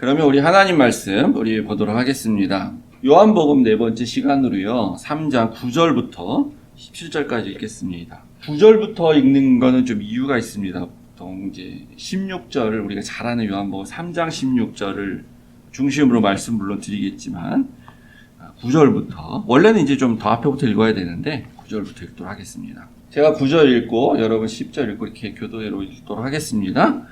그러면 우리 하나님 말씀 우리 보도록 하겠습니다. 요한복음 네 번째 시간으로요. 3장 9절부터 17절까지 읽겠습니다. 9절부터 읽는 거는 좀 이유가 있습니다. 보통 이제 16절을 우리가 잘 아는 요한복음 3장 16절을 중심으로 말씀 물론 드리겠지만 9절부터 원래는 이제 좀 더 앞에부터 읽어야 되는데 9절부터 읽도록 하겠습니다. 제가 9절 읽고 여러분 10절 읽고 이렇게 교도대로 읽도록 하겠습니다.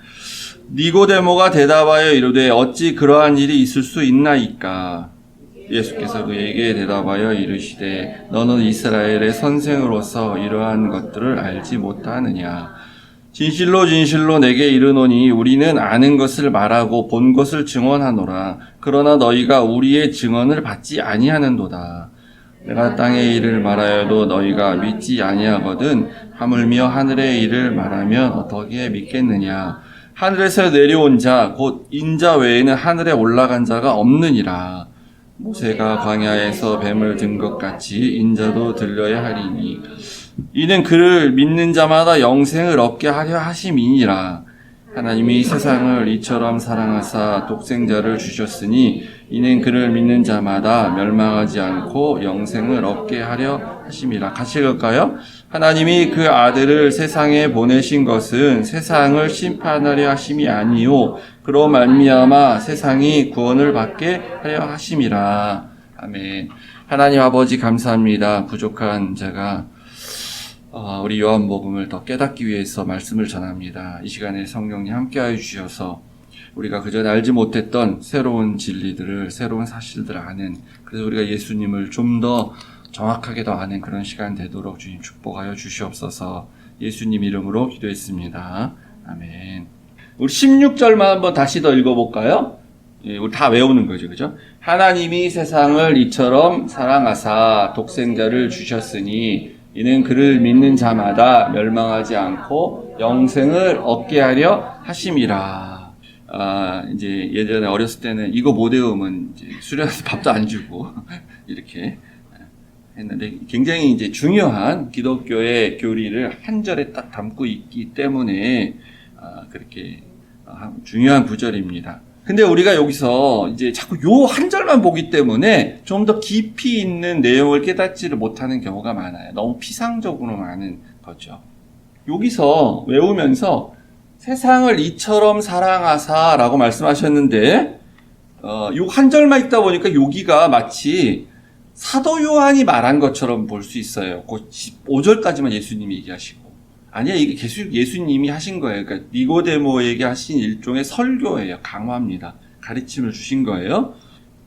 니고데모가 대답하여 이르되 어찌 그러한 일이 있을 수 있나이까? 예수께서 그에게 대답하여 이르시되 너는 이스라엘의 선생으로서 이러한 것들을 알지 못하느냐? 진실로 진실로 내게 이르노니 우리는 아는 것을 말하고 본 것을 증언하노라. 그러나 너희가 우리의 증언을 받지 아니하는도다. 내가 땅의 일을 말하여도 너희가 믿지 아니하거든 하물며 하늘의 일을 말하면 어떻게 믿겠느냐? 하늘에서 내려온 자 곧 인자 외에는 하늘에 올라간 자가 없느니라. 모세가 광야에서 뱀을 든 것 같이 인자도 들려야 하리니 이는 그를 믿는 자마다 영생을 얻게 하려 하심이니라. 하나님이 세상을 이처럼 사랑하사 독생자를 주셨으니 이는 그를 믿는 자마다 멸망하지 않고 영생을 얻게 하려 하심이라. 같이 읽을까요? 하나님이 그 아들을 세상에 보내신 것은 세상을 심판하려 하심이 아니요 그로 말미암아 세상이 구원을 받게 하려 하심이라. 아멘. 하나님 아버지 감사합니다. 부족한 제가 우리 요한복음을 더 깨닫기 위해서 말씀을 전합니다. 이 시간에 성령님 함께하여 주셔서 우리가 그전에 알지 못했던 새로운 진리들을, 새로운 사실들을 아는, 그래서 우리가 예수님을 좀 더 정확하게 더 아는 그런 시간 되도록 주님 축복하여 주시옵소서. 예수님 이름으로 기도했습니다. 아멘. 우리 16절만 한번 다시 더 읽어볼까요? 예, 우리 다 외우는 거죠, 그죠? 하나님이 세상을 이처럼 사랑하사 독생자를 주셨으니 이는 그를 믿는 자마다 멸망하지 않고 영생을 얻게 하려 하심이라. 이제 예전에 어렸을 때는 이거 못 외우면 이제 수련해서 밥도 안 주고 이렇게 했는데 굉장히 이제 중요한 기독교의 교리를 한 절에 딱 담고 있기 때문에 그렇게 중요한 구절입니다. 근데 우리가 여기서 이제 자꾸 요 한 절만 보기 때문에 좀 더 깊이 있는 내용을 깨닫지를 못하는 경우가 많아요. 너무 피상적으로 많은 거죠. 여기서 외우면서 세상을 이처럼 사랑하사라고 말씀하셨는데 요 한 절만 있다 보니까 여기가 마치 사도 요한이 말한 것처럼 볼 수 있어요. 그 15절까지만 예수님이 얘기하시고. 아니야, 이게 계속 예수님이 하신 거예요. 그러니까 니고데모에게 하신 일종의 설교예요. 강화입니다. 가르침을 주신 거예요.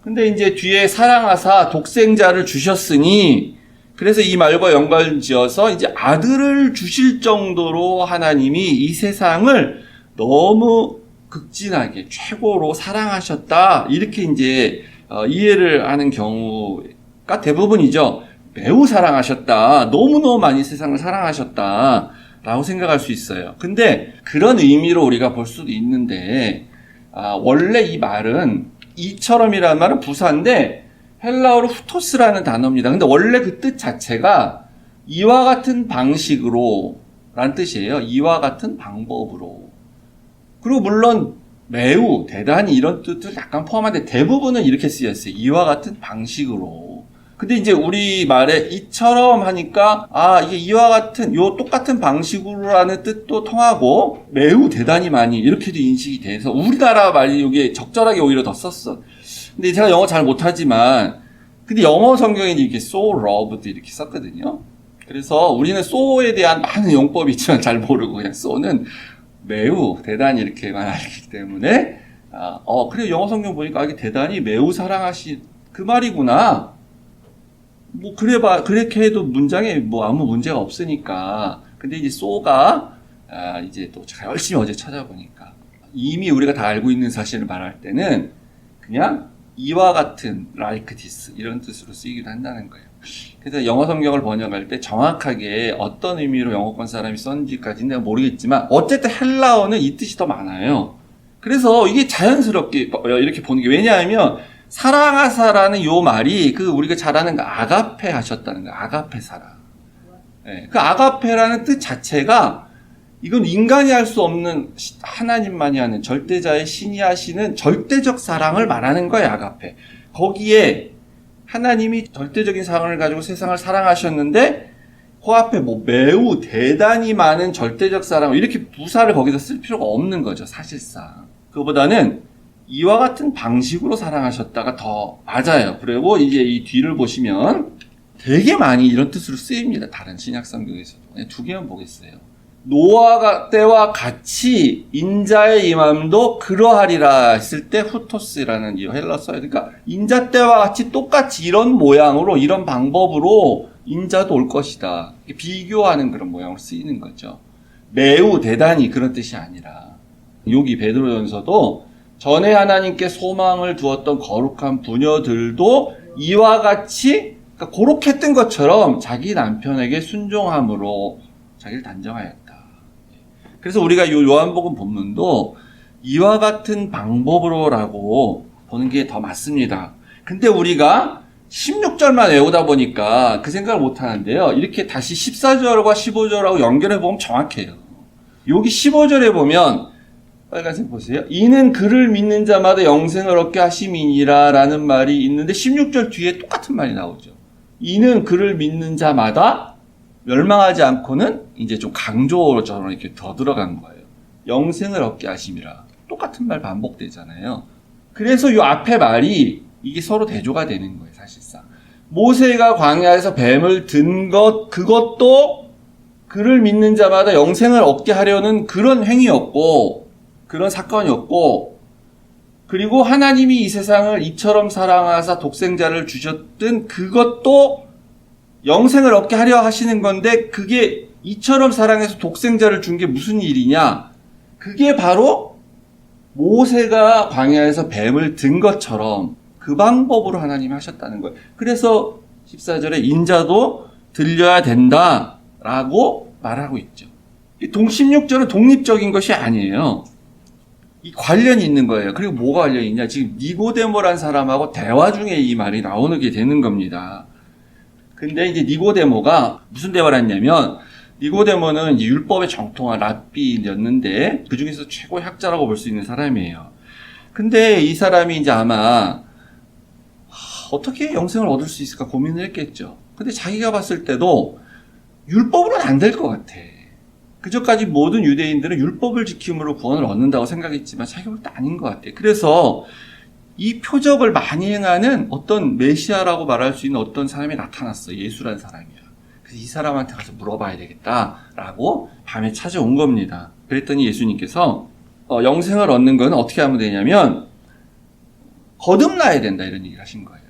근데 이제 뒤에 사랑하사 독생자를 주셨으니, 그래서 이 말과 연관지어서 이제 아들을 주실 정도로 하나님이 이 세상을 너무 극진하게 최고로 사랑하셨다. 이렇게 이제 이해를 하는 경우가 대부분이죠. 매우 사랑하셨다. 너무너무 많이 세상을 사랑하셨다. 라고 생각할 수 있어요. 근데 그런 의미로 우리가 볼 수도 있는데 원래 이 말은 이처럼이라는 말은 부사인데 헬라어로 후토스라는 단어입니다. 근데 원래 그 뜻 자체가 이와 같은 방식으로 라는 뜻이에요. 이와 같은 방법으로. 그리고 물론 매우, 대단히 이런 뜻을 약간 포함하는데 대부분은 이렇게 쓰였어요. 이와 같은 방식으로. 근데 이제 우리 말에 이처럼 하니까 이게 이와 같은 요 똑같은 방식으로라는 뜻도 통하고 매우 대단히 많이 이렇게도 인식이 돼서 우리나라 말이 이게 적절하게 오히려 더 썼어. 근데 제가 영어 잘 못하지만 근데 영어 성경에 이렇게 so loved 이렇게 썼거든요. 그래서 우리는 so에 대한 많은 용법이 있지만 잘 모르고 그냥 so는 매우 대단히 이렇게만 알기 때문에 그래 영어 성경 보니까 이게 대단히 매우 사랑하신 그 말이구나. 뭐 그렇게 해도 문장에 뭐 아무 문제가 없으니까. 근데 이제 so가 이제 또 제가 열심히 어제 찾아보니까 이미 우리가 다 알고 있는 사실을 말할 때는 그냥 이와 같은 like this 이런 뜻으로 쓰이기도 한다는 거예요. 그래서 영어 성경을 번역할 때 정확하게 어떤 의미로 영어권 사람이 썼는지까지는 내가 모르겠지만 어쨌든 헬라어는 이 뜻이 더 많아요. 그래서 이게 자연스럽게 이렇게 보는 게 왜냐하면 사랑하사라는 요 말이 그 우리가 잘 아는 그 아가페 하셨다는 거, 아가페 사랑. 그 아가페라는 뜻 자체가 이건 인간이 할 수 없는 하나님만이 하는 절대자의 신이 하시는 절대적 사랑을 말하는 거야, 아가페. 거기에 하나님이 절대적인 사랑을 가지고 세상을 사랑하셨는데 그 앞에 뭐 매우 대단히 많은 절대적 사랑 이렇게 부사를 거기다 쓸 필요가 없는 거죠, 사실상. 그거보다는 이와 같은 방식으로 사랑하셨다가 더 맞아요. 그리고 이제 이 뒤를 보시면 되게 많이 이런 뜻으로 쓰입니다. 다른 신약 성경에서도. 두 개만 보겠어요. 노아 때와 같이 인자의 임함도 그러하리라 했을 때 후토스라는 이 헬라 써요. 그러니까 인자 때와 같이 똑같이 이런 모양으로 이런 방법으로 인자도 올 것이다. 비교하는 그런 모양으로 쓰이는 거죠. 매우 대단히 그런 뜻이 아니라 여기 베드로전서도 전에 하나님께 소망을 두었던 거룩한 부녀들도 이와 같이 그러니까 그렇게 했던 것처럼 자기 남편에게 순종함으로 자기를 단정하였다. 그래서 우리가 이 요한복음 본문도 이와 같은 방법으로라고 보는 게 더 맞습니다. 근데 우리가 16절만 외우다 보니까 그 생각을 못 하는데요. 이렇게 다시 14절과 15절하고 연결해 보면 정확해요. 여기 15절에 보면 빨간색 보세요. 이는 그를 믿는 자마다 영생을 얻게 하심이니라 라는 말이 있는데 16절 뒤에 똑같은 말이 나오죠. 이는 그를 믿는 자마다 멸망하지 않고는 이제 좀 강조처럼 이렇게 더 들어간 거예요. 영생을 얻게 하심이라. 똑같은 말 반복되잖아요. 그래서 이 앞에 말이 이게 서로 대조가 되는 거예요, 사실상. 모세가 광야에서 뱀을 든 것, 그것도 그를 믿는 자마다 영생을 얻게 하려는 그런 행위였고, 그런 사건이었고, 그리고 하나님이 이 세상을 이처럼 사랑하사 독생자를 주셨던 그것도 영생을 얻게 하려 하시는 건데 그게 이처럼 사랑해서 독생자를 준 게 무슨 일이냐? 그게 바로 모세가 광야에서 뱀을 든 것처럼 그 방법으로 하나님이 하셨다는 거예요. 그래서 14절에 인자도 들려야 된다라고 말하고 있죠. 16절은 독립적인 것이 아니에요. 이 관련이 있는 거예요. 그리고 뭐가 관련이 있냐? 지금 니고데모란 사람하고 대화 중에 이 말이 나오게 되는 겁니다. 근데 이제 니고데모가 무슨 대화를 했냐면 니고데모는 이제 율법에 정통한 랍비였는데 그 중에서 최고의 학자라고 볼 수 있는 사람이에요. 근데 이 사람이 이제 아마 어떻게 영생을 얻을 수 있을까 고민을 했겠죠. 근데 자기가 봤을 때도 율법으로는 안 될 것 같아. 그전까지 모든 유대인들은 율법을 지킴으로 구원을 얻는다고 생각했지만 자기가 볼 때 아닌 것 같아. 그래서 이 표적을 많이 행하는 어떤 메시아라고 말할 수 있는 어떤 사람이 나타났어. 예수라는 사람이야. 그래서 이 사람한테 가서 물어봐야 되겠다라고 밤에 찾아온 겁니다. 그랬더니 예수님께서 영생을 얻는 건 어떻게 하면 되냐면 거듭나야 된다 이런 얘기를 하신 거예요.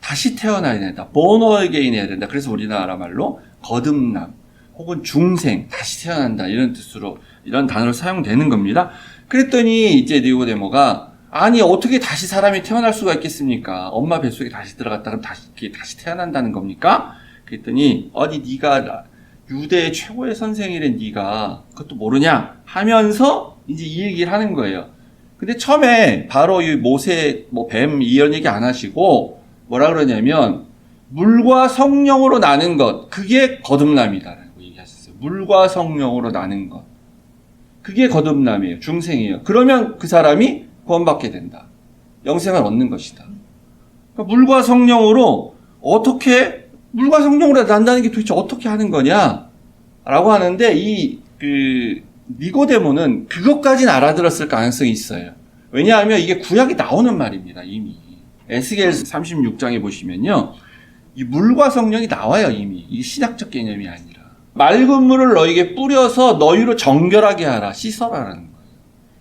다시 태어나야 된다. born again 해야 된다. 그래서 우리나라 말로 거듭남 혹은 중생, 다시 태어난다 이런 뜻으로 이런 단어로 사용되는 겁니다. 그랬더니 이제 니고데모가 아니 어떻게 다시 사람이 태어날 수가 있겠습니까? 엄마 뱃속에 다시 들어갔다 그럼 다시 태어난다는 겁니까? 그랬더니 아니 네가 유대의 최고의 선생이래 네가 그것도 모르냐 하면서 이제 이 얘기를 하는 거예요. 근데 처음에 바로 이 모세 뱀 이런 얘기 안 하시고 뭐라 그러냐면 물과 성령으로 나는 것 그게 거듭남이다라고 얘기하셨어요. 물과 성령으로 나는 것 그게 거듭남이에요. 중생이에요. 그러면 그 사람이 구원받게 된다. 영생을 얻는 것이다. 그러니까 물과 성령으로 물과 성령으로 난다는 게 도대체 어떻게 하는 거냐? 라고 하는데 니고데모는 그것까지는 알아들었을 가능성이 있어요. 왜냐하면 이게 구약에 나오는 말입니다, 이미. 에스겔 36장에 보시면요. 이 물과 성령이 나와요, 이미. 이게 신학적 개념이 아니라. 맑은 물을 너에게 뿌려서 너희로 정결하게 하라. 씻어라라는 거예요.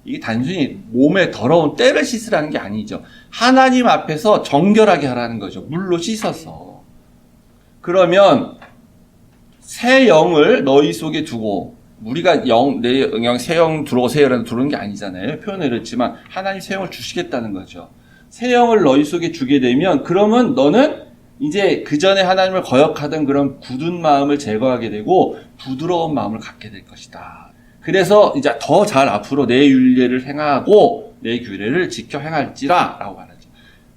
이게 단순히 몸에 더러운 때를 씻으라는 게 아니죠. 하나님 앞에서 정결하게 하라는 거죠. 물로 씻어서. 그러면 새 영을 너희 속에 두고 우리가 내 영향 새 영 들어오세요라는 들어오는 게 아니잖아요. 표현을 했지만 하나님 새 영을 주시겠다는 거죠. 새 영을 너희 속에 주게 되면 그러면 너는 이제 그 전에 하나님을 거역하던 그런 굳은 마음을 제거하게 되고 부드러운 마음을 갖게 될 것이다. 그래서 이제 더 잘 앞으로 내 율례를 행하고 내 규례를 지켜 행할지라 라고 말하죠.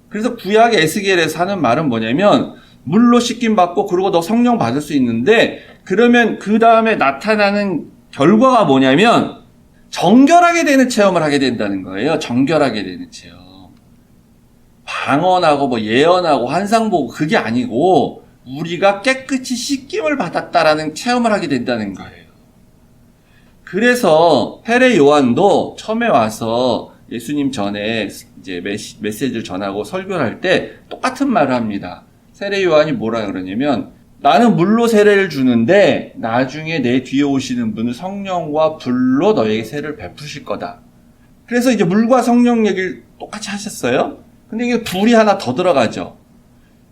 그래서 구약의 에스겔에서 하는 말은 뭐냐면 물로 씻김 받고 그리고 너 성령 받을 수 있는데 그러면 그 다음에 나타나는 결과가 뭐냐면 정결하게 되는 체험을 하게 된다는 거예요. 정결하게 되는 체험. 방언하고 뭐 예언하고 환상 보고 그게 아니고 우리가 깨끗이 씻김을 받았다라는 체험을 하게 된다는 거예요. 그래서 세례 요한도 처음에 와서 예수님 전에 이제 메시지를 전하고 설교를 할 때 똑같은 말을 합니다. 세례 요한이 뭐라 그러냐면 나는 물로 세례를 주는데 나중에 내 뒤에 오시는 분은 성령과 불로 너에게 세례를 베푸실 거다. 그래서 이제 물과 성령 얘기를 똑같이 하셨어요. 근데 이게 불이 하나 더 들어가죠.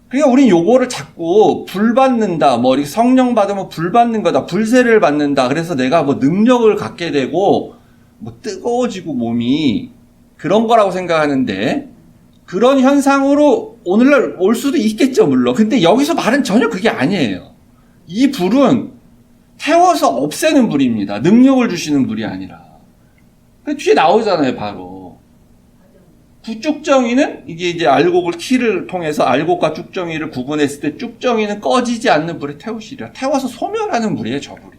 그러니까 우린 요거를 자꾸 불 받는다, 뭐 이렇게 성령 받으면 불 받는 거다, 불세례를 받는다. 그래서 내가 뭐 능력을 갖게 되고 뭐 뜨거워지고 몸이 그런 거라고 생각하는데 그런 현상으로 오늘날 올 수도 있겠죠, 물론. 근데 여기서 말은 전혀 그게 아니에요. 이 불은 태워서 없애는 불입니다. 능력을 주시는 불이 아니라. 뒤에 나오잖아요, 바로. 부쭉정이는 이게 이제 알곡을 키를 통해서 알곡과 쭉정이를 구분했을 때 쭉정이는 꺼지지 않는 불에 태우시리라. 태워서 소멸하는 불이에요, 저 불이.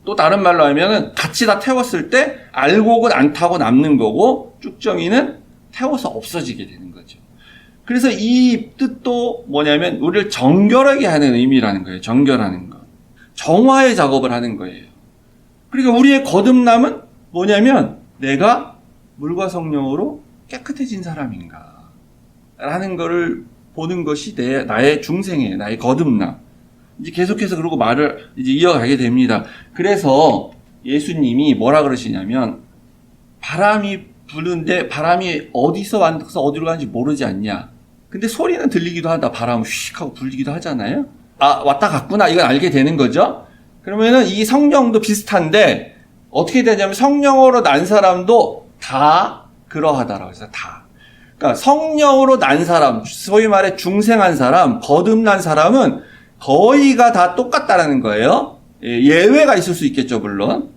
또 다른 말로 하면은 같이 다 태웠을 때 알곡은 안 타고 남는 거고 쭉정이는 태워서 없어지게 되는 거죠. 그래서 이 뜻도 뭐냐면 우리를 정결하게 하는 의미라는 거예요. 정결하는 것. 정화의 작업을 하는 거예요. 그러니까 우리의 거듭남은 뭐냐면 내가 물과 성령으로 깨끗해진 사람인가 라는 거를 보는 것이 나의 중생이에요. 나의 거듭남. 이제 계속해서 그러고 말을 이제 이어가게 됩니다. 그래서 예수님이 뭐라 그러시냐면 바람이 부는데 바람이 어디서 와서 어디로 가는지 모르지 않냐. 근데 소리는 들리기도 하다. 바람 휙 하고 불기도 하잖아요. 아, 왔다 갔구나. 이건 알게 되는 거죠. 그러면은 이 성령도 비슷한데 어떻게 되냐면 성령으로 난 사람도 다 그러하다라고 해서 다. 그러니까 성령으로 난 사람, 소위 말해 중생한 사람, 거듭난 사람은 거의가 다 똑같다라는 거예요. 예외가 있을 수 있겠죠, 물론.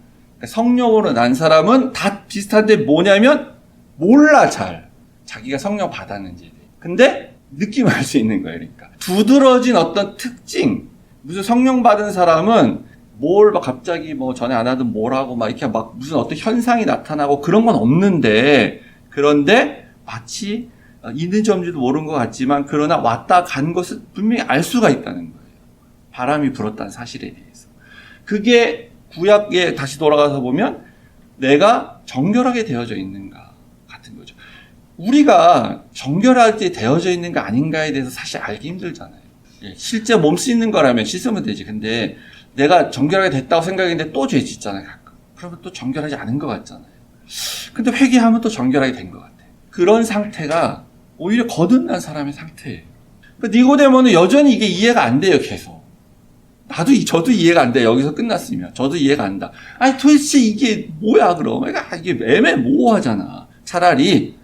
성령으로 난 사람은 다 비슷한데 뭐냐면 몰라 잘. 자기가 성령 받았는지. 근데 느낌을 알 수 있는 거예요. 그러니까 두드러진 어떤 특징. 무슨 성령 받은 사람은 뭘 막 갑자기 뭐 전에 안 하던 뭘 하고 막 이렇게 막 무슨 어떤 현상이 나타나고 그런 건 없는데 그런데 마치 있는지 없는지도 모르는 것 같지만 그러나 왔다 간 것을 분명히 알 수가 있다는 거예요. 바람이 불었다는 사실에 대해서. 그게 구약에 다시 돌아가서 보면 내가 정결하게 되어져 있는가 같은 거죠. 우리가 정결하게 되어져 있는가 아닌가에 대해서 사실 알기 힘들잖아요. 실제 몸 씻는 거라면 씻으면 되지. 근데 내가 정결하게 됐다고 생각했는데 또 죄 짓잖아요. 가끔. 그러면 또 정결하지 않은 것 같잖아요. 근데 회개하면 또 정결하게 된 것 같아. 그런 상태가 오히려 거듭난 사람의 상태예요. 니고데모는 여전히 이게 이해가 안 돼요. 계속. 저도 이해가 안 돼. 여기서 끝났으면. 저도 이해가 안 다. 아니, 도대체 이게 뭐야, 그럼. 그러니까 이게 애매모호하잖아. 차라리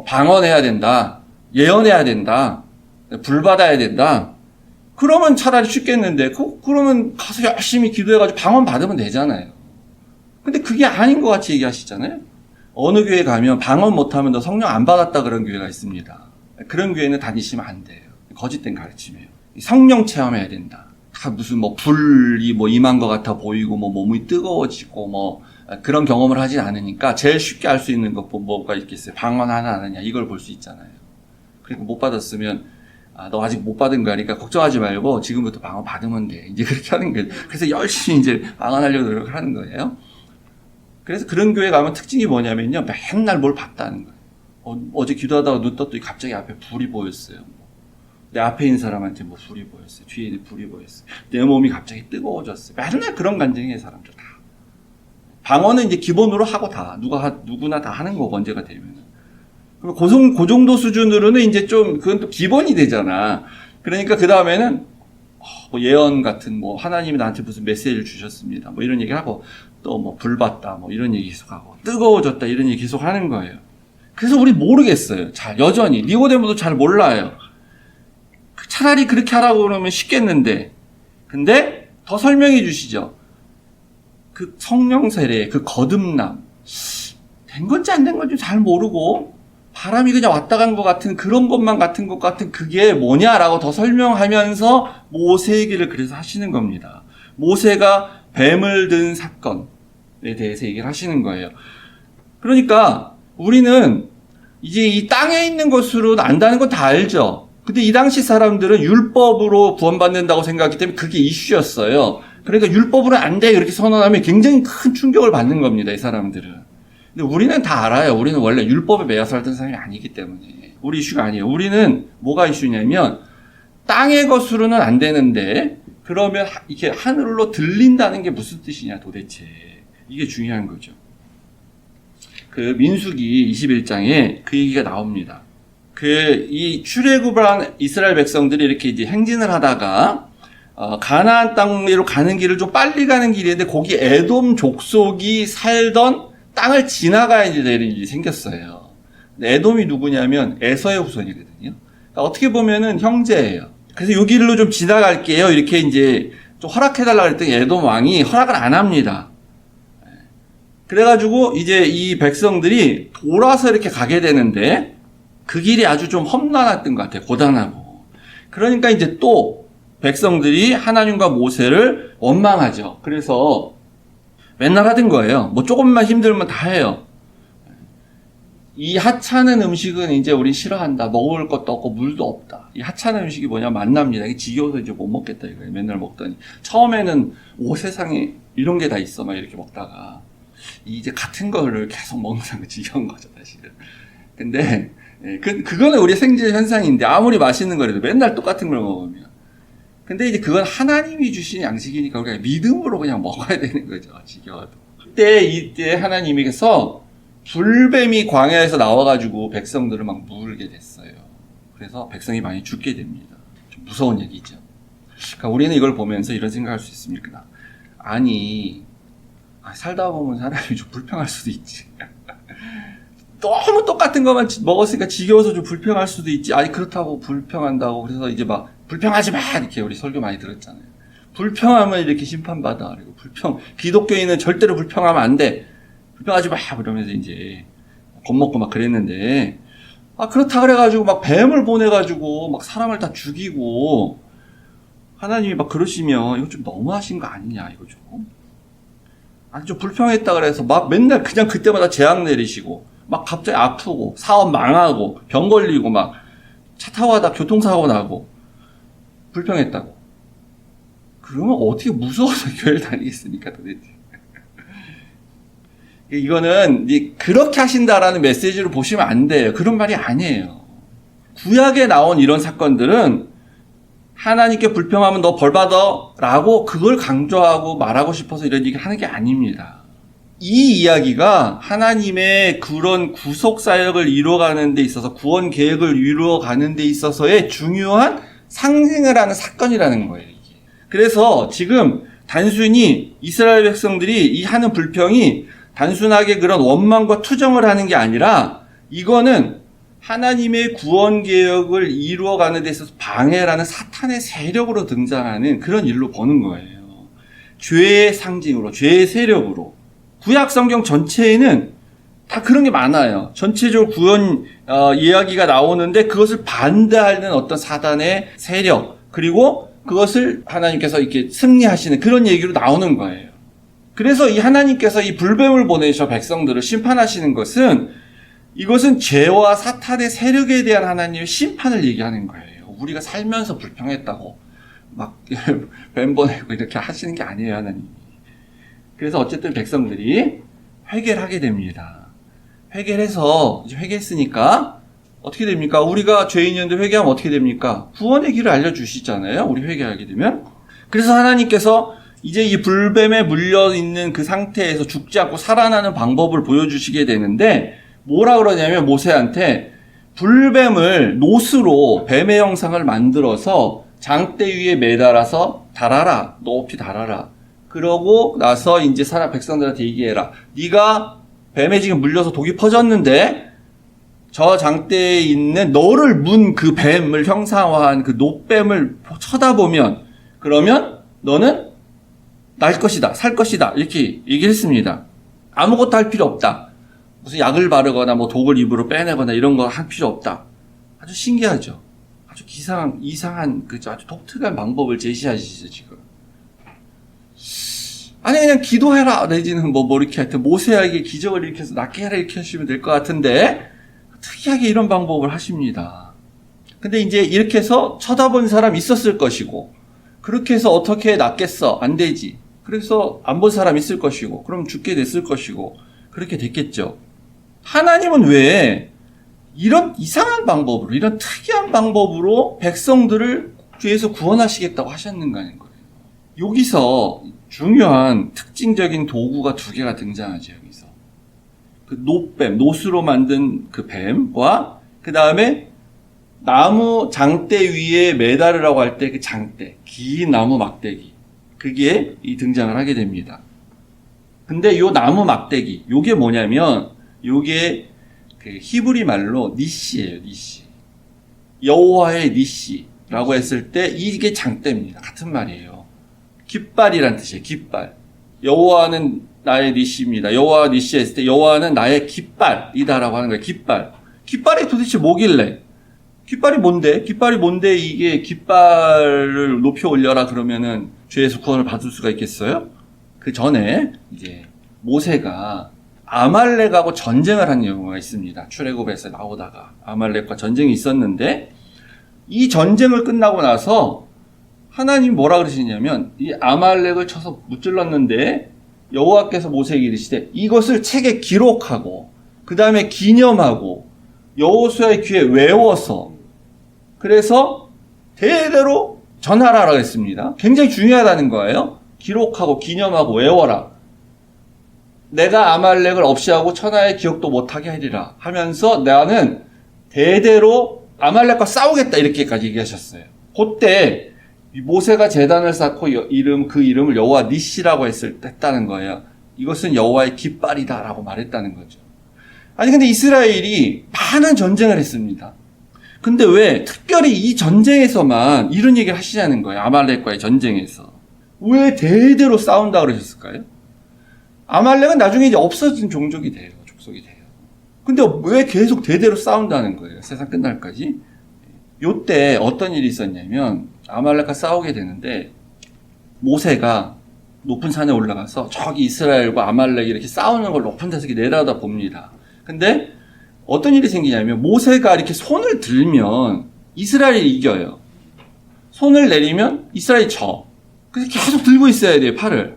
방언해야 된다. 예언해야 된다. 불 받아야 된다. 그러면 차라리 쉽겠는데, 그러면 가서 열심히 기도해가지고 방언 받으면 되잖아요. 근데 그게 아닌 것 같이 얘기하시잖아요. 어느 교회 가면 방언 못하면 너 성령 안 받았다 그런 교회가 있습니다. 그런 교회는 다니시면 안 돼요. 거짓된 가르침이에요. 성령 체험해야 된다. 무슨 뭐 불이 뭐 임한 것 같아 보이고 뭐 몸이 뜨거워지고 뭐 그런 경험을 하진 않으니까 제일 쉽게 알 수 있는 것 뭐가 있겠어요. 방언 하나 안 하냐 이걸 볼 수 있잖아요. 그러니까 못 받았으면 너 아직 못 받은 거니까 걱정하지 말고 지금부터 방언 받으면 돼. 이제 그렇게 하는 거예요. 그래서 열심히 이제 방언하려고 노력을 하는 거예요. 그래서 그런 교회 가면 특징이 뭐냐면요. 맨날 뭘 봤다는 거예요. 어제 기도하다가 눈 떴더니 갑자기 앞에 불이 보였어요. 내 앞에 있는 사람한테 뭐 불이 보였어요. 뒤에 있는 불이 보였어요. 내 몸이 갑자기 뜨거워졌어요. 맨날 그런 간증의 사람들 다. 방언은 이제 기본으로 하고 다. 누구나 다 하는 거고, 언제가 되면은. 그럼 그 정도 수준으로는 이제 좀, 그건 또 기본이 되잖아. 그러니까 그 다음에는, 뭐 예언 같은, 뭐, 하나님이 나한테 무슨 메시지를 주셨습니다. 뭐 이런 얘기 하고, 또 뭐, 불 받다, 뭐 이런 얘기 계속 하고, 뜨거워졌다, 이런 얘기 계속 하는 거예요. 그래서 우리 모르겠어요. 잘, 여전히. 니고데모도 잘 몰라요. 차라리 그렇게 하라고 그러면 쉽겠는데. 근데 더 설명해 주시죠. 그 성령 세례, 그 거듭남. 된 건지 안 된 건지 잘 모르고 바람이 그냥 왔다 간 것 같은 그런 것만 같은 것 같은 그게 뭐냐라고 더 설명하면서 모세 얘기를 그래서 하시는 겁니다. 모세가 뱀을 든 사건. 대해서 얘기를 하시는 거예요. 그러니까 우리는 이제 이 땅에 있는 것으로 안다는 건 다 알죠. 근데 이 당시 사람들은 율법으로 구원받는다고 생각하기 때문에 그게 이슈였어요. 그러니까 율법으로 안 돼 이렇게 선언하면 굉장히 큰 충격을 받는 겁니다, 이 사람들은. 근데 우리는 다 알아요. 우리는 원래 율법에 매여 살던 사람이 아니기 때문에. 우리 이슈가 아니에요. 우리는 뭐가 이슈냐면 땅의 것으로는 안 되는데 그러면 이게 하늘로 들린다는 게 무슨 뜻이냐 도대체. 이게 중요한 거죠. 그 민수기 21장에 그 얘기가 나옵니다. 이 출애굽을 한 이스라엘 백성들이 이렇게 이제 행진을 하다가 가나안 땅으로 가는 길을 좀 빨리 가는 길인데 거기 에돔 족속이 살던 땅을 지나가야 되는 일이 생겼어요. 에돔이 누구냐면 에서의 후손이거든요. 그러니까 어떻게 보면은 형제예요. 그래서 요 길로 좀 지나갈게요. 이렇게 이제 좀 허락해달라고 했더니 에돔 왕이 허락을 안 합니다. 그래가지고 이제 이 백성들이 돌아서 이렇게 가게 되는데 그 길이 아주 좀 험난했던 것 같아요. 고단하고. 그러니까 이제 또 백성들이 하나님과 모세를 원망하죠. 그래서 맨날 하던 거예요. 뭐 조금만 힘들면 다 해요. 이 하찮은 음식은 이제 우린 싫어한다. 먹을 것도 없고 물도 없다. 이 하찮은 음식이 뭐냐? 만납니다. 이게 지겨워서 이제 못 먹겠다 이거예요. 맨날 먹더니. 처음에는 세상에 이런 게 다 있어. 막 이렇게 먹다가 이제 같은 거를 계속 먹는 게 지겨운 거죠, 사실은. 근데 그거는 우리 생존 현상인데 아무리 맛있는 거라도 맨날 똑같은 걸 먹으면. 근데 이제 그건 하나님이 주신 양식이니까 우리가 믿음으로 그냥 먹어야 되는 거죠. 지겨워도. 이때 하나님께서 불뱀이 광야에서 나와가지고 백성들을 막 물게 됐어요. 그래서 백성이 많이 죽게 됩니다. 좀 무서운 얘기죠. 그러니까 우리는 이걸 보면서 이런 생각할 수 있습니까? 아니, 살다 보면 사람이 좀 불평할 수도 있지. 너무 똑같은 것만 먹었으니까 지겨워서 좀 불평할 수도 있지. 아니, 그렇다고 불평한다고. 그래서 이제 막, 불평하지 마! 이렇게 우리 설교 많이 들었잖아요. 불평하면 이렇게 심판받아. 그리고 기독교인은 절대로 불평하면 안 돼. 불평하지 마! 그러면서 이제, 겁먹고 막 그랬는데, 그렇다 그래가지고 막 뱀을 보내가지고 막 사람을 다 죽이고, 하나님이 막 그러시면, 이거 좀 너무하신 거 아니냐, 이거 좀. 좀 불평했다 그래서 막 맨날 그냥 그때마다 재앙 내리시고, 막 갑자기 아프고, 사업 망하고, 병 걸리고, 막 차 타고 가다 교통사고 나고, 불평했다고. 그러면 어떻게 무서워서 교회를 다니겠습니까, 도대체. 이거는 그렇게 하신다라는 메시지로 보시면 안 돼요. 그런 말이 아니에요. 구약에 나온 이런 사건들은 하나님께 불평하면 너 벌 받아 라고 그걸 강조하고 말하고 싶어서 이런 얘기 하는 게 아닙니다. 이 이야기가 하나님의 그런 구속 사역을 이루어가는 데 있어서 구원 계획을 이루어가는 데 있어서의 중요한 상징을 하는 사건이라는 거예요. 이게. 그래서 지금 단순히 이스라엘 백성들이 이 하는 불평이 단순하게 그런 원망과 투정을 하는 게 아니라 이거는 하나님의 구원 계획을 이루어가는 데 있어서 방해라는 사탄의 세력으로 등장하는 그런 일로 보는 거예요. 죄의 상징으로, 죄의 세력으로. 구약 성경 전체에는 다 그런 게 많아요. 전체적으로 구원 이야기가 나오는데 그것을 반대하는 어떤 사단의 세력 그리고 그것을 하나님께서 이렇게 승리하시는 그런 얘기로 나오는 거예요. 그래서 이 하나님께서 이 불뱀을 보내셔 백성들을 심판하시는 것은 이것은 죄와 사탄의 세력에 대한 하나님의 심판을 얘기하는 거예요. 우리가 살면서 불평했다고 막 뱀 보내고 이렇게 하시는 게 아니에요, 하나님이. 그래서 어쨌든 백성들이 회개를 하게 됩니다. 회개를 해서 이제 회개했으니까 어떻게 됩니까? 우리가 죄인이었는데 회개하면 어떻게 됩니까? 구원의 길을 알려주시잖아요. 우리 회개하게 되면. 그래서 하나님께서 이제 이 불뱀에 물려있는 그 상태에서 죽지 않고 살아나는 방법을 보여주시게 되는데 뭐라 그러냐면 모세한테 불뱀을 노스로 뱀의 형상을 만들어서 장대 위에 매달아서 달아라. 높이 달아라. 그러고 나서 이제 백성들한테 얘기해라. 네가 뱀에 지금 물려서 독이 퍼졌는데 저 장대에 있는 너를 문 그 뱀을 형상화한 그 노뱀을 쳐다보면 그러면 너는 날 것이다. 살 것이다. 이렇게 얘기했습니다. 아무것도 할 필요 없다. 무슨 약을 바르거나 뭐 독을 입으로 빼내거나 이런 거 할 필요 없다. 아주 신기하죠. 아주 이상한 그죠. 아주 독특한 방법을 제시하시죠, 지금. 아니 그냥 기도해라 내지는 뭐 이렇게 하여튼 모세에게 기적을 일으켜서 낫게 해라 이렇게 하시면 될 것 같은데 특이하게 이런 방법을 하십니다. 근데 이제 이렇게 해서 쳐다본 사람 있었을 것이고 그렇게 해서 어떻게 낫겠어? 안 되지. 그래서 안 본 사람 있을 것이고 그럼 죽게 됐을 것이고 그렇게 됐겠죠. 하나님은 왜 이런 이상한 방법으로 이런 특이한 방법으로 백성들을 죄에서 구원하시겠다고 하셨는가 하는 거예요. 여기서 중요한 특징적인 도구가 두 개가 등장하죠. 여기서 그 노뱀, 노수로 만든 그 뱀과 그 다음에 나무 장대 위에 매달으라고 할 때 그 장대, 긴 나무 막대기 그게 이 등장을 하게 됩니다. 근데 요 나무 막대기 요게 뭐냐면 요게 그 히브리 말로 니시예요. 니시. 여호와의 니시라고 했을 때 이게 장대입니다. 같은 말이에요. 깃발이란 뜻이에요. 깃발. 여호와는 나의 니시입니다. 여호와 니시 했을 때 여호와는 나의 깃발이다라고 하는 거예요. 깃발. 깃발이 도대체 뭐길래? 깃발이 뭔데? 깃발이 뭔데 이게 깃발을 높이 올려라 그러면은 죄에서 구원을 받을 수가 있겠어요? 그 전에 이제 모세가 아말렉하고 전쟁을 한 경우가 있습니다. 출애굽에서 나오다가 아말렉과 전쟁이 있었는데 이 전쟁을 끝나고 나서 하나님 뭐라 그러시냐면 이 아말렉을 쳐서 무찔렀는데 여호와께서 모세에게 이르시되 이것을 책에 기록하고 그 다음에 기념하고 여호수아의 귀에 외워서 그래서 대대로 전하라라고 했습니다. 굉장히 중요하다는 거예요. 기록하고 기념하고 외워라. 내가 아말렉을 없이 하고 천하의 기억도 못하게 하리라 하면서 나는 대대로 아말렉과 싸우겠다 이렇게까지 얘기하셨어요. 그때 모세가 제단을 쌓고 그 이름을 여호와 니시라고 했다는 거예요. 이것은 여호와의 깃발이다라고 말했다는 거죠. 아니 근데 이스라엘이 많은 전쟁을 했습니다. 근데 왜 특별히 이 전쟁에서만 이런 얘기를 하시냐는 거예요. 아말렉과의 전쟁에서. 왜 대대로 싸운다 그러셨을까요? 아말렉은 나중에 이제 없어진 종족이 돼요. 족속이 돼요. 근데 왜 계속 대대로 싸운다는 거예요. 세상 끝날까지. 요때 어떤 일이 있었냐면 아말렉과 싸우게 되는데 모세가 높은 산에 올라가서 저기 이스라엘과 아말렉이 이렇게 싸우는 걸 높은 데서 이렇게 내려다 봅니다. 근데 어떤 일이 생기냐면 모세가 이렇게 손을 들면 이스라엘이 이겨요. 손을 내리면 이스라엘이 져. 그래서 계속 들고 있어야 돼요, 팔을.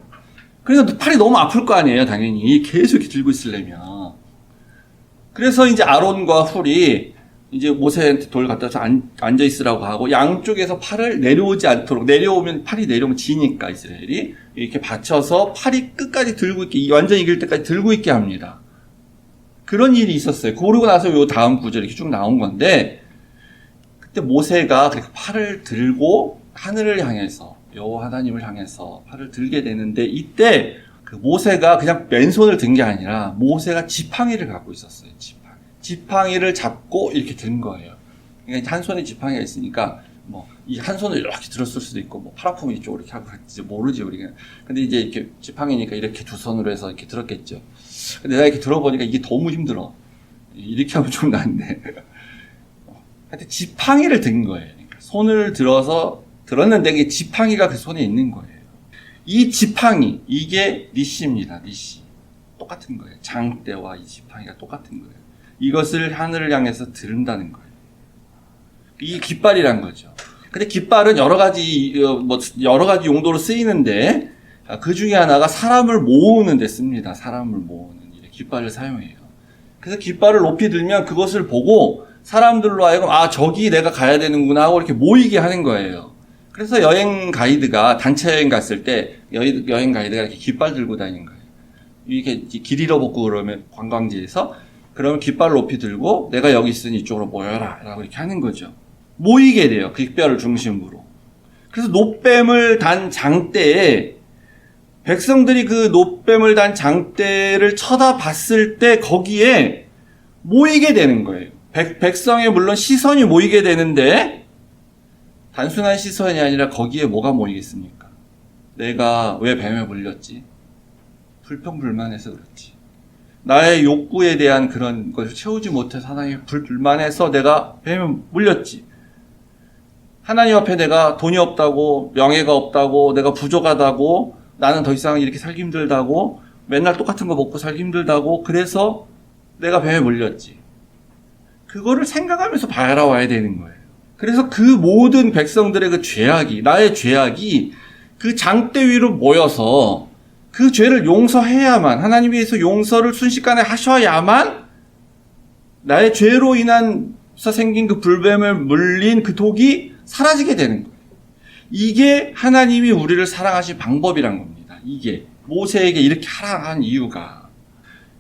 그러니까 팔이 너무 아플 거 아니에요, 당연히. 계속 이렇게 들고 있으려면. 그래서 이제 아론과 훌이 이제 모세한테 돌 갖다 서 앉아 있으라고 하고 양쪽에서 팔을 내려오지 않도록 내려오면 팔이 내려오면 지니까 이스라엘이 이렇게 받쳐서 팔이 끝까지 들고 있게 완전히 이길 때까지 들고 있게 합니다. 그런 일이 있었어요. 그러고 나서 요 다음 구절이 이렇게 쭉 나온 건데 그때 모세가 그렇게 팔을 들고 하늘을 향해서 여호와 하나님을 향해서 팔을 들게 되는데 이때 그 모세가 그냥 맨손을 든 게 아니라 모세가 지팡이를 갖고 있었어요. 지팡이를 잡고 이렇게 든 거예요. 그러니까 한 손에 지팡이가 있으니까 뭐 이 한 손을 이렇게 들었을 수도 있고 뭐 팔 아프면 이쪽으로 이렇게 하고 그랬지 모르지 우리가. 근데 이제 이렇게 지팡이니까 이렇게 두 손으로 해서 이렇게 들었겠죠. 근데 내가 이렇게 들어보니까 이게 너무 힘들어. 이렇게 하면 좀 나은데. 하여튼 지팡이를 든 거예요. 그러니까 손을 들었는데 이게 지팡이가 그 손에 있는 거예요. 이 지팡이 이게 니시입니다. 니시. 똑같은 거예요. 장대와 이 지팡이가 똑같은 거예요. 이것을 하늘을 향해서 들은다는 거예요. 이 깃발이란 거죠. 근데 깃발은 여러 가지 용도로 쓰이는데 그 중에 하나가 사람을 모으는 데 씁니다. 사람을 모으는 일에 깃발을 사용해요. 그래서 깃발을 높이 들면 그것을 보고 사람들로 하여금 저기 내가 가야 되는구나 하고 이렇게 모이게 하는 거예요. 그래서 여행 가이드가 단체 여행 갔을 때 여행 가이드가 이렇게 깃발 들고 다니는 거예요. 이렇게 길 잃어먹고 그러면 관광지에서 그러면 깃발 높이 들고 내가 여기 있으니 이쪽으로 모여라 라고 이렇게 하는 거죠. 모이게 돼요. 그 깃발을 중심으로. 그래서 노뱀을 단 장대에 백성들이 그 노뱀을 단 장대를 쳐다봤을 때 거기에 모이게 되는 거예요. 백성의 물론 시선이 모이게 되는데 단순한 시선이 아니라 거기에 뭐가 모이겠습니까? 내가 왜 뱀에 물렸지? 불평불만해서 그렇지. 나의 욕구에 대한 그런 것을 채우지 못해서 하나님이 불만해서 내가 뱀에 물렸지. 하나님 앞에 내가 돈이 없다고, 명예가 없다고, 내가 부족하다고, 나는 더 이상 이렇게 살기 힘들다고, 맨날 똑같은 거 먹고 살기 힘들다고, 그래서 내가 뱀에 물렸지. 그거를 생각하면서 바라와야 되는 거예요. 그래서 그 모든 백성들의 그 죄악이, 나의 죄악이 그 장대 위로 모여서 그 죄를 용서해야만, 하나님께서 용서를 순식간에 하셔야만 나의 죄로 인해서 생긴 그 불뱀을 물린 그 독이 사라지게 되는 거예요. 이게 하나님이 우리를 사랑하신 방법이란 겁니다. 이게 모세에게 이렇게 하라 한 이유가,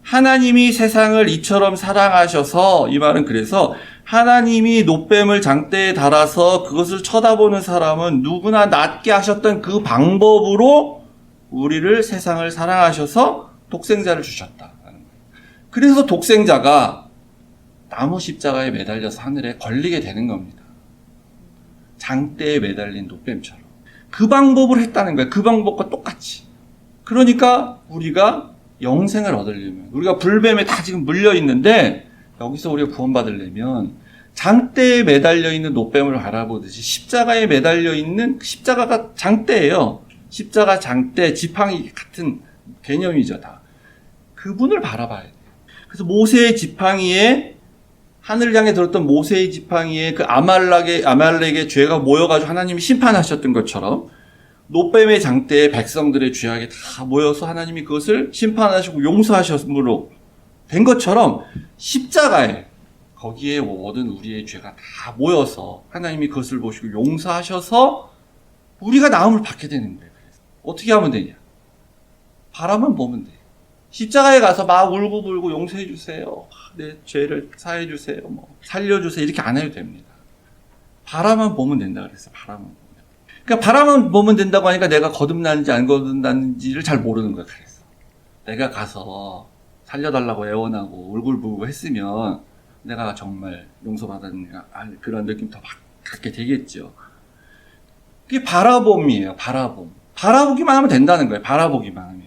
하나님이 세상을 이처럼 사랑하셔서, 이 말은 그래서 하나님이 놋뱀을 장대에 달아서 그것을 쳐다보는 사람은 누구나 낫게 하셨던 그 방법으로 우리를, 세상을 사랑하셔서 독생자를 주셨다. 그래서 독생자가 나무 십자가에 매달려서 하늘에 걸리게 되는 겁니다. 장대에 매달린 놋뱀처럼. 그 방법을 했다는 거예요. 그 방법과 똑같이. 그러니까 우리가 영생을 얻으려면, 우리가 불뱀에 다 지금 물려 있는데 여기서 우리가 구원받으려면 장대에 매달려 있는 놋뱀을 바라보듯이 십자가에 매달려 있는, 십자가가 장대예요. 십자가, 장대, 지팡이 같은 개념이죠, 다. 그분을 바라봐야 돼요. 그래서 모세의 지팡이에, 하늘을 향해 들었던 모세의 지팡이에 그 아말렉의 죄가 모여가지고 하나님이 심판하셨던 것처럼 놋뱀의 장대에 백성들의 죄악이 다 모여서 하나님이 그것을 심판하시고 용서하셨으므로 된 것처럼, 십자가에 거기에 모든 우리의 죄가 다 모여서 하나님이 그것을 보시고 용서하셔서 우리가 나음을 받게 되는 거예요. 그래서 어떻게 하면 되냐? 바라만 보면 돼요. 십자가에 가서 막 울고불고 용서해 주세요, 내 죄를 사해 주세요, 살려주세요, 이렇게 안 해도 됩니다. 바라만 보면 된다 그랬어요. 바라만 보면. 그러니까 바라만 보면 된다고 하니까 내가 거듭나는지 안 거듭나는지를 잘 모르는 거야. 그래서 내가 가서 살려달라고 애원하고 울고불고 했으면 내가 정말 용서받았는가, 그런 느낌 더 갖게 되겠죠. 그게 바라봄이에요. 바라봄. 바라보기만 하면 된다는 거예요. 바라보기만 하면.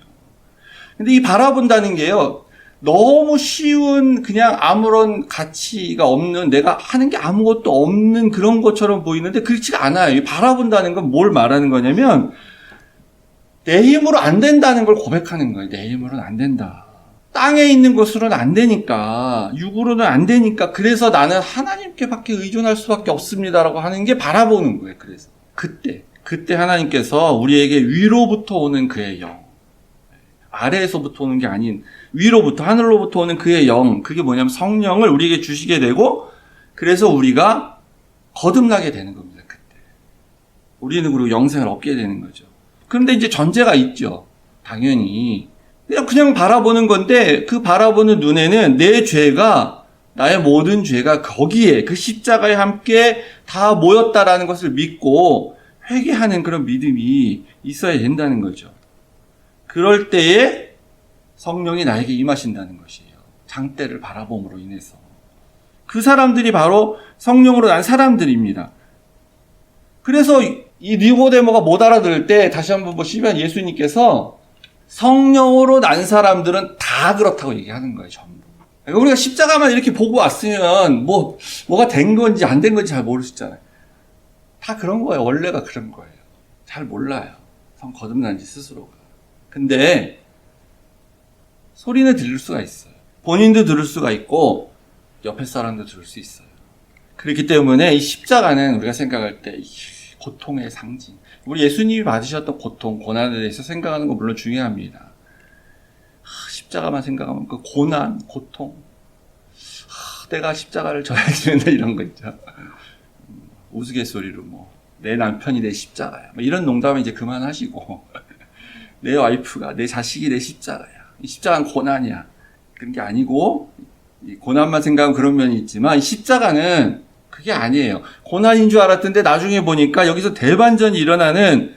근데 이 바라본다는 게요, 너무 쉬운, 그냥 아무런 가치가 없는, 내가 하는 게 아무것도 없는 그런 것처럼 보이는데 그렇지가 않아요. 이 바라본다는 건 뭘 말하는 거냐면, 내 힘으로 안 된다는 걸 고백하는 거예요. 내 힘으로는 안 된다. 땅에 있는 것으로는 안 되니까, 육으로는 안 되니까, 그래서 나는 하나님께밖에 의존할 수밖에 없습니다라고 하는 게 바라보는 거예요. 그래서 그때 하나님께서 우리에게 위로부터 오는 그의 영, 아래에서부터 오는 게 아닌 위로부터, 하늘로부터 오는 그의 영, 그게 뭐냐면 성령을 우리에게 주시게 되고, 그래서 우리가 거듭나게 되는 겁니다. 그때 우리는 그리고 영생을 얻게 되는 거죠. 그런데 이제 전제가 있죠. 당연히 그냥 바라보는 건데, 그 바라보는 눈에는 내 죄가, 나의 모든 죄가 거기에, 그 십자가에 함께 다 모였다라는 것을 믿고 회개하는 그런 믿음이 있어야 된다는 거죠. 그럴 때에 성령이 나에게 임하신다는 것이에요. 장대를 바라봄으로 인해서. 그 사람들이 바로 성령으로 난 사람들입니다. 그래서 이 니고데모가 못 알아들을 때 다시 한번 보시면 예수님께서 성령으로 난 사람들은 다 그렇다고 얘기하는 거예요. 전부. 그러니까 우리가 십자가만 이렇게 보고 왔으면 뭐가 된 건지 안 된 건지 잘 모를 수 있잖아요. 다 그런 거예요. 원래가 그런 거예요. 잘 몰라요. 성 거듭난지 스스로가. 근데 소리는 들을 수가 있어요. 본인도 들을 수가 있고 옆에 사람도 들을 수 있어요. 그렇기 때문에 이 십자가는 우리가 생각할 때 고통의 상징, 우리 예수님이 받으셨던 고통, 고난에 대해서 생각하는 거 물론 중요합니다. 십자가만 생각하면 그 고난, 고통, 내가 십자가를 져야 되는데 이런 거 있죠. 우스갯소리로 내 남편이 내 십자가야, 이런 농담은 이제 그만하시고 내 와이프가, 내 자식이 내 십자가야, 이 십자가는 고난이야, 그런 게 아니고, 이 고난만 생각하면 그런 면이 있지만 이 십자가는 그게 아니에요. 고난인 줄 알았던데 나중에 보니까 여기서 대반전이 일어나는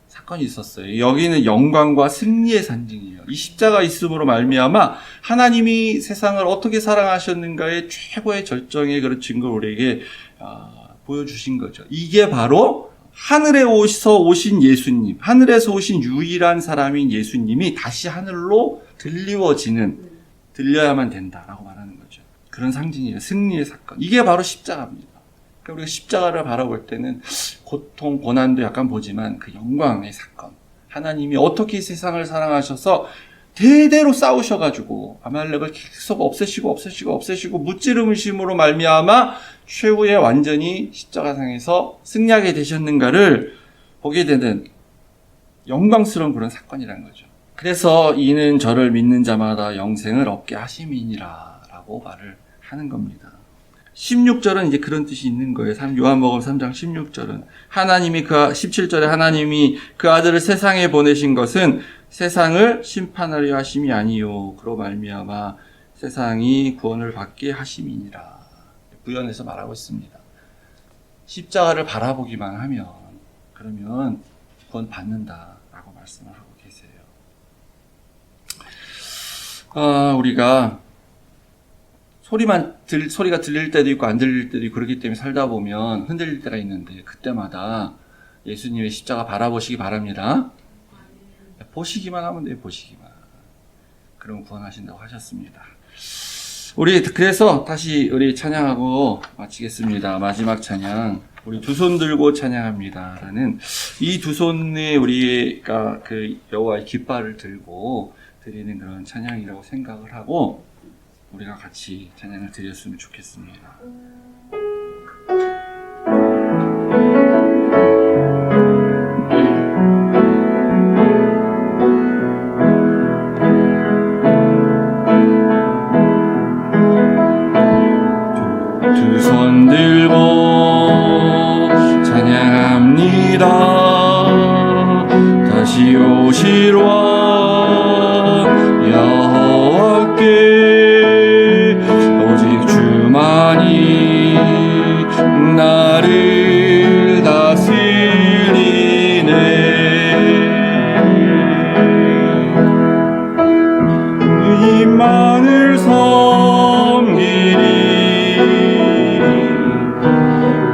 사건이 있었어요. 여기는 영광과 승리의 상징이에요. 이 십자가 있음으로 말미암아 하나님이 세상을 어떻게 사랑하셨는가의 최고의 절정의 그런 증거를 우리에게 보여주신 거죠. 이게 바로 하늘에서 오신 예수님, 하늘에서 오신 유일한 사람인 예수님이 다시 하늘로 들려야만 된다라고 말하는 거죠. 그런 상징이에요. 승리의 사건. 이게 바로 십자가입니다. 그러니까 우리가 십자가를 바라볼 때는 고통, 고난도 약간 보지만 그 영광의 사건, 하나님이 어떻게 세상을 사랑하셔서 대대로 싸우셔가지고 아말렉을 계속 없애시고 무찌르심으로 말미암아 최후에 완전히 십자가상에서 승리하게 되셨는가를 보게 되는 영광스러운 그런 사건이라는 거죠. 그래서 이는 저를 믿는 자마다 영생을 얻게 하심이니라 라고 말을 하는 겁니다. 16절은 이제 그런 뜻이 있는 거예요. 요한복음 3장 16절은 하나님이 17절에 하나님이 그 아들을 세상에 보내신 것은 세상을 심판하려 하심이 아니요 그로 말미암아 세상이 구원을 받게 하심이니라. 부연해서 말하고 있습니다. 십자가를 바라보기만 하면 그러면 구원 받는다라고 말씀을 하고 계세요. 우리가 소리가 들릴 때도 있고 안 들릴 때도 있고 그렇기 때문에 살다 보면 흔들릴 때가 있는데 그때마다 예수님의 십자가 바라보시기 바랍니다. 보시기만 하면 돼요. 보시기만. 그럼 구원하신다고 하셨습니다. 그래서 다시 우리 찬양하고 마치겠습니다. 마지막 찬양. 우리 두 손 들고 찬양합니다. 라는 이 두 손에 우리가 그 여호와의 깃발을 들고 드리는 그런 찬양이라고 생각을 하고 우리가 같이 찬양을 드렸으면 좋겠습니다. 두 손 들고 찬양합니다. 다시 오실 왕 여호와께 오직 주만이 나를 다스리네. 이만을 섬기리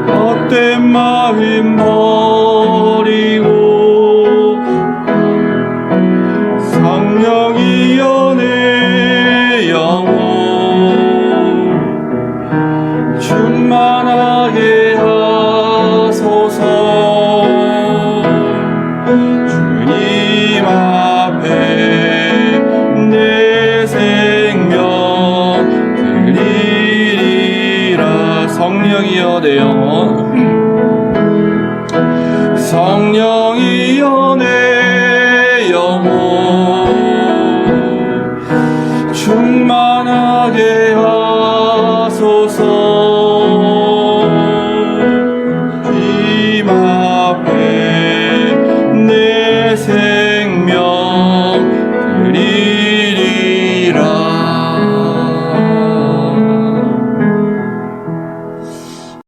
헛된 마음 버리고 성령이여 내 영혼 충만하게 하소서. 주님 앞에 내 생명 드리리라. 성령이여 내 영혼 성령